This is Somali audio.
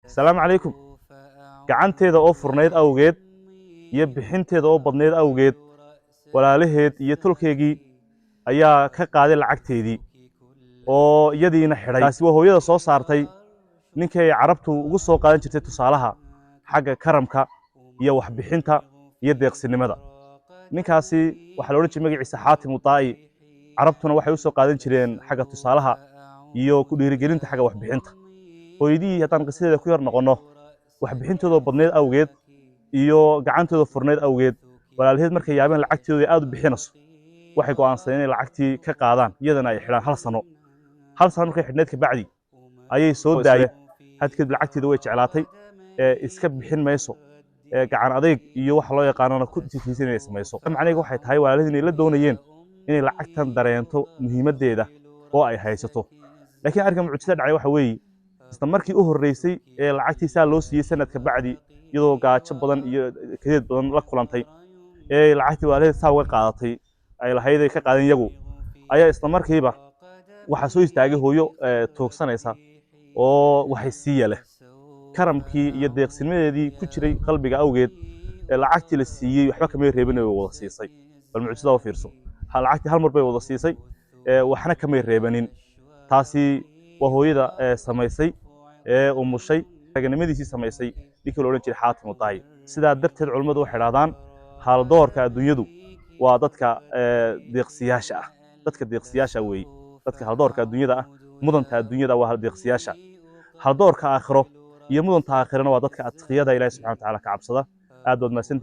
السلام عليكم. gacanteeda oo furnayd awgeed iyo bixinteeda oo badneyd awgeed walaalaheed iyo tulkeegii ayaa ka qaaday lacagteedii oo iyadiina xidhay. taasi waa hooyada soo saartay ninkay carabtu ugu soo qaadan jirtay tusaalaha xagga karamka iyo waxbixinta iyo deeqsinimada. ninkaasi waxaa la odhan jiray magaciisa xaatim utaa'i. carabtuna waxay u soo qaadan jireen xagga tusaalaha iyo ku dhiirigelinta xagga waxbixinta. hooyadii haddaan qisadeeda ku yar noqonno, waxbixintoodoo badneyd awgeed iyo gacantooda furnayd awgeed walaalaheed markay yaabeen lacagtooda aad u bixinayso, waxay go'aansadeen inay lacagtii ka qaadaan iyadana ay xidhaan 1 sano. 1 sano markay xidhneed kabacdi ayay soo daayeen. hadkeed lacagteeda way jeclaatay, iska bixin mayso, gacan adayg iyo waxa loo yaqaanana ku tiirsan inay samayso. macnaheedu waxay tahay walaalaheed inay la doonayeen inay lacagtan dareento muhiimadeeda oo ay haysato. laakiin arrinka mucjisada dhacay waxa weeye isla markii u horreysay ee lacagtiisa loo siiyey sanad ka bacdi iyadoo gaajo badan iyo kadeed badan la kulantay ee lacagtii walaalaheed saa uga qaadatay ay lahayd ay ka qaadan iyagu, ayaa isla markiiba waxaa soo istaagay hooyo toogsanaysa oo waxay siiya leh. karamkii iyo deeqsinimadeedii ku jiray qalbiga awgeed ee lacagtii la siiyey waxba kamay reebin way wada siisay. bal mucjisada u fiirso, lacagtii hal mar bay wada siisay, waxna kamay reebanin. taasi waa hooyada samaysay ee umushay raganimadiisii samaysay ninkii la odhan jiray xaatim utaa'i. sidaa darteed culimmadu waxay idhahdaan haaldoorka adduunyadu waa dadka deeqsiyaasha ah. dadka deeqsiyaasha weeye. dadka haaldoorka adduunyada ah, mudanta adduunyada waa deeqsiyaasha. haaldoorka aakhiro iyo mudanta aakhirana waa dadka atqiyada ilaahay subxaana wa tacaala ka cabsada. aad baad mahadsantihiin.